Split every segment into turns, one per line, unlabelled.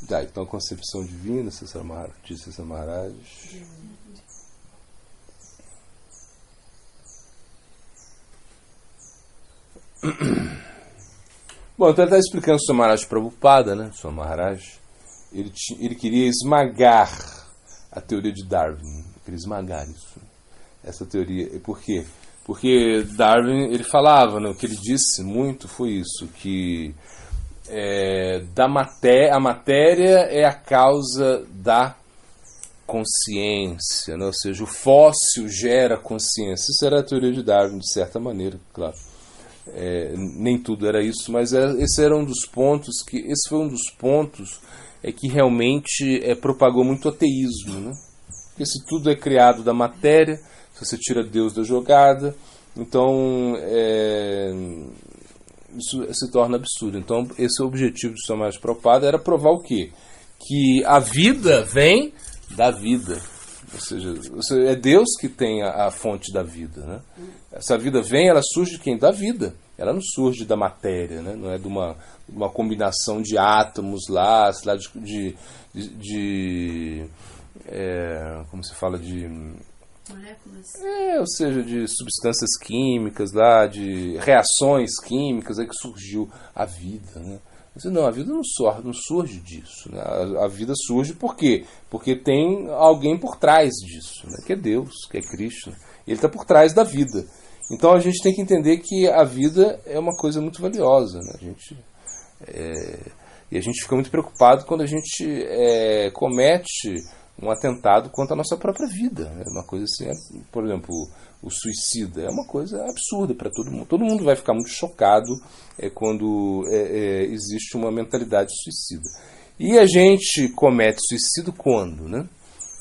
Tá, então a concepção divina, César Maharaj. Bom, então ele está explicando o Maharaj Prabhupada, né? O Maharaj, ele queria esmagar a teoria de Darwin. Ele queria esmagar isso. Essa teoria. Por quê? Porque Darwin, ele falava, né? O que ele disse muito foi isso, que a matéria é a causa da consciência, né? Ou seja, o fóssil gera consciência. Isso era a teoria de Darwin, de certa maneira, claro. Nem tudo era isso, mas esse era um dos pontos esse foi um dos pontos que realmente propagou muito o ateísmo, né? Porque se tudo é criado da matéria, se você tira Deus da jogada, então isso se torna absurdo. Então esse é o objetivo de Maharaj Prabhupada, era provar o quê? Que a vida vem da vida. Ou seja, é Deus que tem a fonte da vida, né? Essa vida vem, ela surge de quem? Da vida. Ela não surge da matéria, né? Não é de uma combinação de átomos lá, sei lá, como se fala, de
moléculas.
Ou seja, de substâncias químicas lá, de reações químicas, aí que surgiu a vida, né? Não, a vida não surge disso, né? A vida surge por quê? Porque tem alguém por trás disso, né? Que é Deus, que é Krishna. Ele está por trás da vida. Então a gente tem que entender que a vida é uma coisa muito valiosa, né? E a gente fica muito preocupado quando a gente comete um atentado contra a nossa própria vida. É uma coisa assim, por exemplo, o suicida é uma coisa absurda para todo mundo. Todo mundo vai ficar muito chocado quando existe uma mentalidade suicida. E a gente comete suicídio quando, né?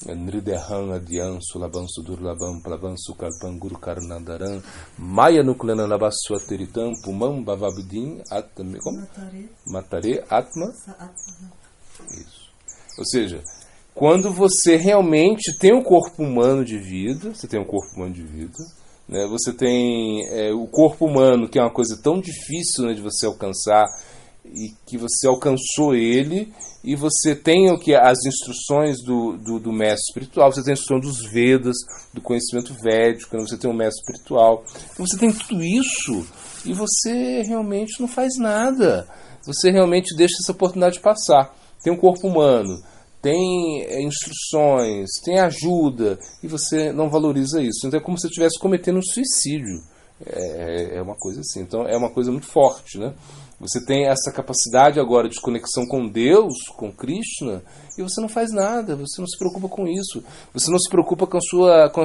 Nrideham Adyan Sulabam Sudurlabam Plavam Sukalpam Guru Karnandaram Maya Nuklana Labaswatiritam Pumam Bhavabudin Atme Matare Atma. Isso. Ou seja, quando você realmente tem um corpo humano de vida, você tem um corpo humano de vida, né? Você tem o corpo humano, que é uma coisa tão difícil, né, de você alcançar, e que você alcançou ele, e você tem as instruções do mestre espiritual, você tem a instrução dos Vedas, do conhecimento védico, né? Você tem um mestre espiritual. Então você tem tudo isso e você realmente não faz nada. Você realmente deixa essa oportunidade passar. Tem um corpo humano, tem instruções, tem ajuda, e você não valoriza isso. Então é como se você estivesse cometendo um suicídio. É uma coisa assim. Então é uma coisa muito forte, né? Você tem essa capacidade agora de conexão com Deus, com Krishna, e você não faz nada, você não se preocupa com isso, você não se preocupa com a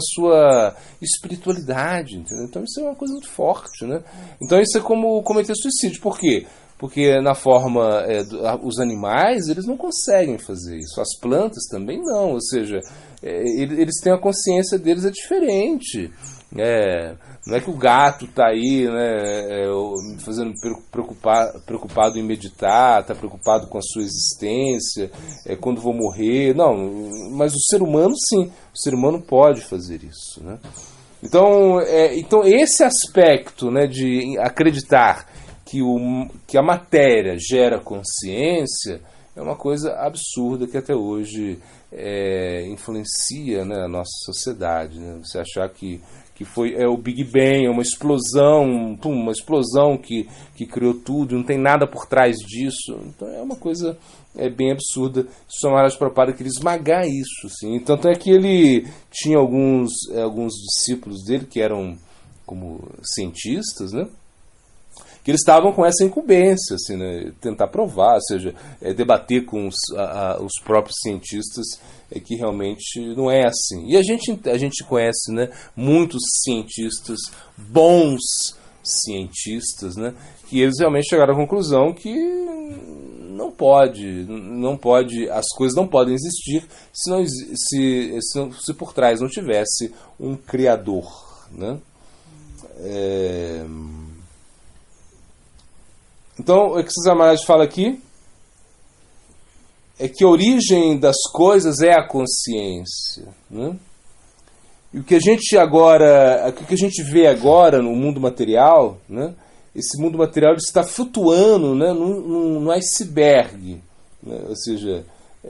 sua espiritualidade, entendeu? Então isso é uma coisa muito forte, né? Então isso é como cometer suicídio. Por quê? Porque na forma, os animais, eles não conseguem fazer isso, as plantas também não, ou seja, eles têm a consciência deles, é diferente. Não é que o gato está aí, né, fazendo preocupado em meditar, está preocupado com a sua existência, quando vou morrer. Não, mas o ser humano sim, o ser humano pode fazer isso, né? Então esse aspecto, né, de acreditar que a matéria gera consciência é uma coisa absurda que até hoje influencia, né, a nossa sociedade, né? Você achar que foi o Big Bang, uma explosão que criou tudo, não tem nada por trás disso. Então é uma coisa bem absurda. O Maharaj Prabhupada queria esmagar isso, assim. Tanto é que ele tinha alguns discípulos dele que eram como cientistas, né? Que eles estavam com essa incumbência, assim, né? Tentar provar, ou seja, debater com os próprios cientistas que realmente não é assim. E a gente conhece, né, muitos cientistas, bons cientistas, né, que eles realmente chegaram à conclusão que não pode, as coisas não podem existir se por trás não tivesse um criador, né? Então, o que César Maharaj fala aqui é que a origem das coisas é a consciência, né? E o que a gente vê agora no mundo material, né? Esse mundo material está flutuando, né, num iceberg, né? Ou seja,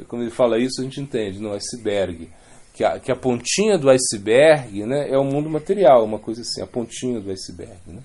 quando ele fala isso, a gente entende, no iceberg. Que a pontinha do iceberg, né, é o mundo material, uma coisa assim, a pontinha do iceberg. Né?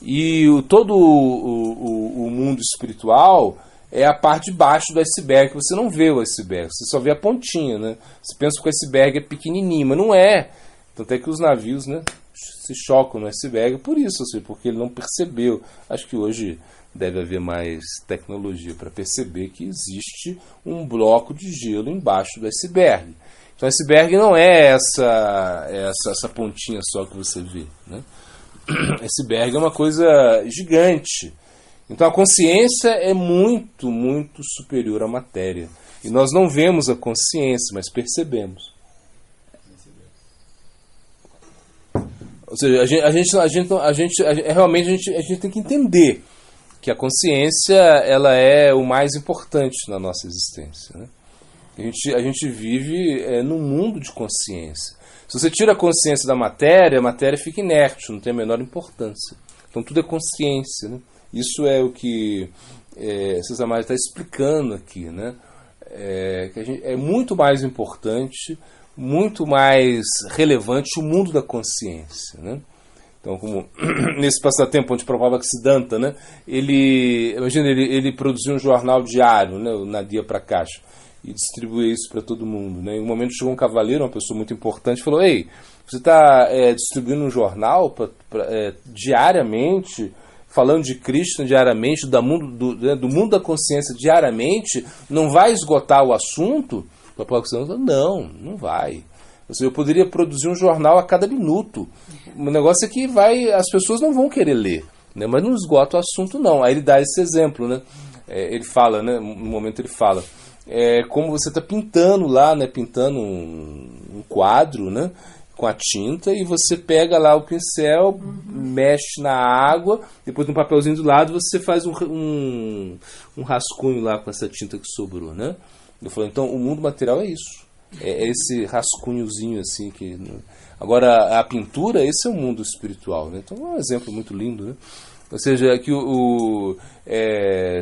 E todo o mundo espiritual é a parte de baixo do iceberg, que você não vê o iceberg, você só vê a pontinha. Né? Você pensa que o iceberg é pequenininho, mas não é. Tanto é que os navios, né, se chocam no iceberg por isso, assim, porque ele não percebeu. Acho que hoje deve haver mais tecnologia para perceber que existe um bloco de gelo embaixo do iceberg. Então, iceberg não é essa pontinha só que você vê. Né? Iceberg é uma coisa gigante. Então, a consciência é muito, muito superior à matéria. E nós não vemos a consciência, mas percebemos. Ou seja, realmente a gente tem que entender que a consciência ela é o mais importante na nossa existência. Né? A gente vive num mundo de consciência. Se você tira a consciência da matéria, a matéria fica inerte, não tem a menor importância. Então tudo é consciência. Né? Isso é o que César Maia está explicando aqui. Né? Que é muito mais importante, muito mais relevante o mundo da consciência. Né? Então, como nesse passatempo onde Prabhupada-Siddhanta, né, ele produziu um jornal diário, né, o Nadia Prakash, e distribuía isso para todo mundo. Né? Em um momento chegou um cavaleiro, uma pessoa muito importante, e falou: ei, você está distribuindo um jornal diariamente, falando de Krishna diariamente, do mundo da consciência diariamente, não vai esgotar o assunto? O Prabhupada falou: não vai. Ou seja, eu poderia produzir um jornal a cada minuto. O negócio é que as pessoas não vão querer ler, né? Mas não esgota o assunto, não. Aí ele dá esse exemplo, né? Ele fala, né? No momento ele fala, como você está pintando lá, né? Pintando um quadro, né? Com a tinta, e você pega lá o pincel, mexe na água, depois no papelzinho do lado você faz um rascunho lá com essa tinta que sobrou, né? Eu falo, então o mundo material é isso. É esse rascunhozinho assim que... Agora a pintura, esse é o mundo espiritual, né? Então é um exemplo muito lindo, né? Ou seja, que o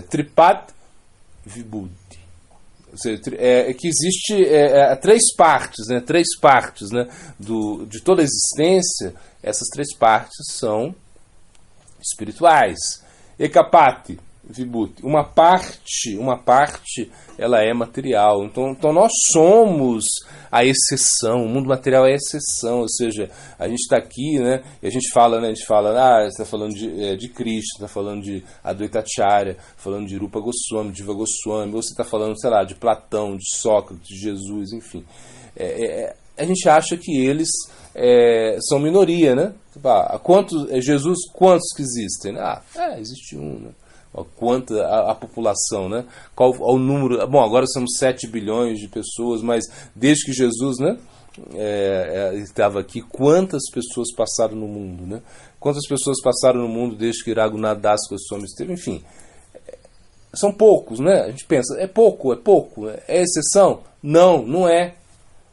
Tripat Vibhuti, ou seja, que existe três partes, né? Três partes, né? De toda a existência. Essas três partes são espirituais. Ekapati Vibhuti, uma parte ela é material. Então nós somos a exceção. O mundo material é a exceção. Ou seja, a gente está aqui, né? E a gente fala, você está falando de Krishna, está falando de Advaita Acharya, falando de Rupa Goswami, de Jiva Goswami, ou você está falando, sei lá, de Platão, de Sócrates, de Jesus, enfim. A gente acha que eles são minoria, né? Jesus, quantos que existem? Existe um, né? Quanto a população, né? Qual o número? Bom, agora somos 7 bilhões de pessoas, mas desde que Jesus, né, estava aqui, quantas pessoas passaram no mundo, né? Quantas pessoas passaram no mundo desde que Raghunath Das Goswami esteve? Enfim, são poucos, né? A gente pensa, é pouco, é exceção? Não é.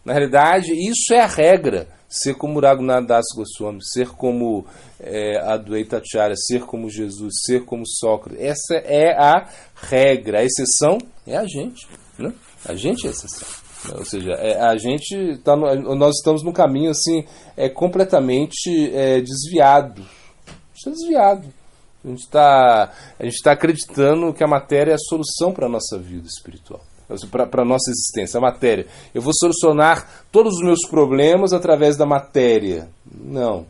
Na realidade, isso é a regra. Ser como Raghunath Das Goswami, ser como Advaita Acharya, ser como Jesus, ser como Sócrates. Essa é a regra. A exceção é a gente. Né? A gente é a exceção. Ou seja, a gente nós estamos num caminho assim, completamente desviado. Está desviado. A gente está acreditando que a matéria é a solução para a nossa vida espiritual. Para a nossa existência, a matéria. Eu vou solucionar todos os meus problemas através da matéria. Não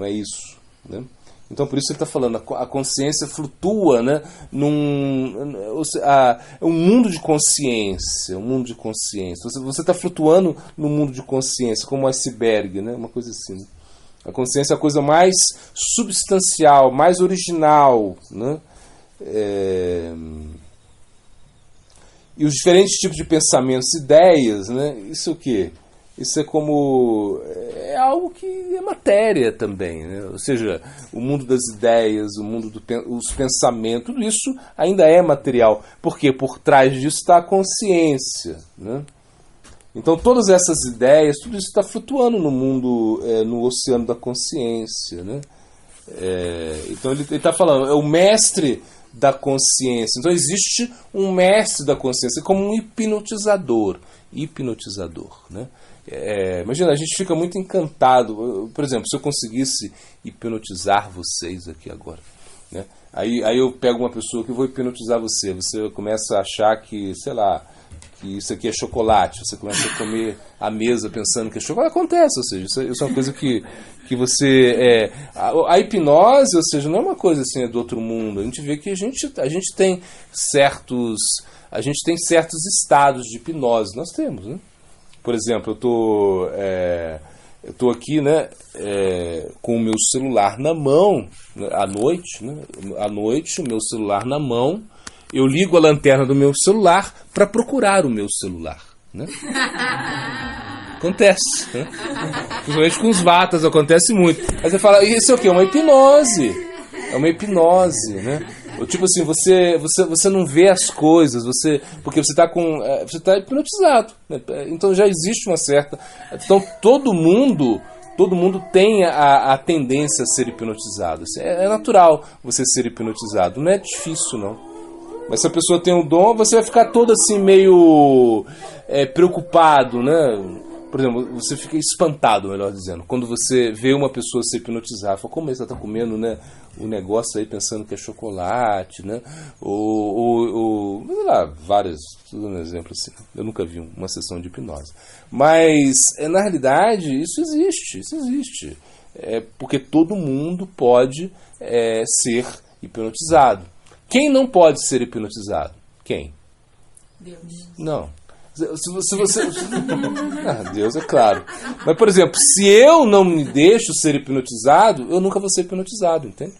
é isso. Né? Então, por isso ele está falando, a consciência flutua, né, um mundo de consciência. Você está flutuando no mundo de consciência, como um iceberg, né, uma coisa assim. Né? A consciência é a coisa mais substancial, mais original, né? E os diferentes tipos de pensamentos, ideias, né? Isso o quê? Isso é algo que é matéria também, né? Ou seja, o mundo das ideias, o mundo dos pensamentos, tudo isso ainda é material. Por quê? Por trás disso está a consciência, né? Então todas essas ideias, tudo isso está flutuando no mundo, no oceano da consciência, né? Então ele está falando, é o mestre da consciência. Então existe um mestre da consciência, como um hipnotizador. Né? Imagina, a gente fica muito encantado. Por exemplo, se eu conseguisse hipnotizar vocês aqui agora, né? Aí eu pego uma pessoa que vou hipnotizar você começa a achar que, sei lá, que isso aqui é chocolate, você começa a comer à mesa pensando que é chocolate. Acontece, ou seja, isso é uma coisa que você... A hipnose, ou seja, não é uma coisa assim do outro mundo. A gente vê que a gente tem certos estados de hipnose. Nós temos, né? Por exemplo, eu tô aqui, né, com o meu celular na mão, à noite, o meu celular na mão, eu ligo a lanterna do meu celular para procurar o meu celular, né? Acontece, né? Principalmente com os vatas, acontece muito. Aí você fala, isso é o quê? É uma hipnose. É uma hipnose, né? Tipo assim, você não vê as coisas, porque você está hipnotizado, né? Então já existe uma certa... Então todo mundo tem a tendência a ser hipnotizado. É natural você ser hipnotizado, não é difícil, não. Mas se a pessoa tem um dom, você vai ficar todo assim meio preocupado, né? Por exemplo, você fica espantado, melhor dizendo, quando você vê uma pessoa se hipnotizar. Fala, como você está comendo, né, o negócio aí pensando que é chocolate, né? Ou sei lá, várias, tudo um exemplo assim. Eu nunca vi uma sessão de hipnose. Mas, na realidade, isso existe. Porque todo mundo pode ser hipnotizado. Quem não pode ser hipnotizado? Quem?
Deus.
Não. Se você... Deus, é claro. Mas, por exemplo, se eu não me deixo ser hipnotizado, eu nunca vou ser hipnotizado, entende?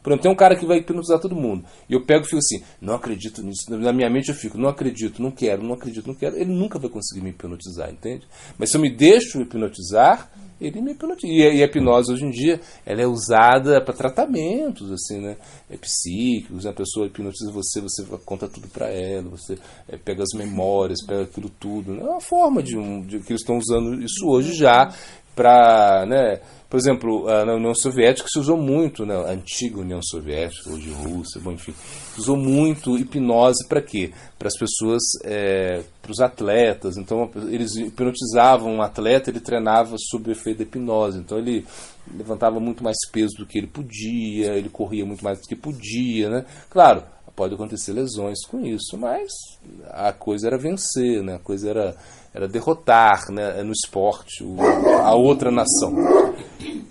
Por exemplo, tem um cara que vai hipnotizar todo mundo. E eu pego e fico assim, não acredito nisso. Na minha mente eu fico, não acredito, não quero. Ele nunca vai conseguir me hipnotizar, entende? Mas se eu me deixo hipnotizar, ele me hipnotiza. E a hipnose hoje em dia, ela é usada para tratamentos, assim, né? Psíquicos, a pessoa hipnotiza você conta tudo para ela, você pega as memórias, pega aquilo tudo. É uma forma de que eles estão usando isso hoje já para, né? Por exemplo, na União Soviética se usou muito, né? A antiga União Soviética, hoje Rússia, bom, enfim, se usou muito hipnose para quê? Para as pessoas, para os atletas. Então, eles hipnotizavam um atleta, ele treinava sob o efeito da hipnose. Então, ele levantava muito mais peso do que ele podia, ele corria muito mais do que podia, né? Claro, pode acontecer lesões com isso, mas a coisa era vencer, né? A coisa era derrotar, né, no esporte a outra nação.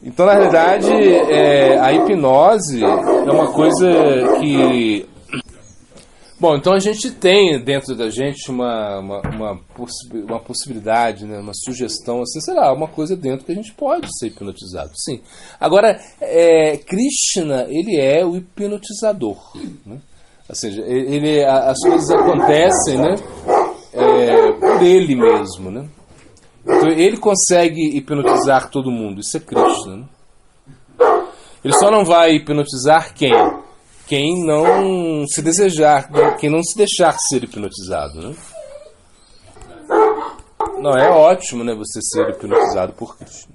Então, na realidade, a hipnose é uma coisa que... Bom, então a gente tem dentro da gente uma possibilidade, né, uma sugestão, assim, sei lá, uma coisa dentro que a gente pode ser hipnotizado, sim. Agora, Krishna, ele é o hipnotizador, né? Ou seja, as coisas acontecem, né, por ele mesmo, né? Então, ele consegue hipnotizar todo mundo. Isso é Krishna, né? Ele só não vai hipnotizar quem? Quem não se desejar, quem não se deixar ser hipnotizado, né? Não, é ótimo, né, você ser hipnotizado por Krishna.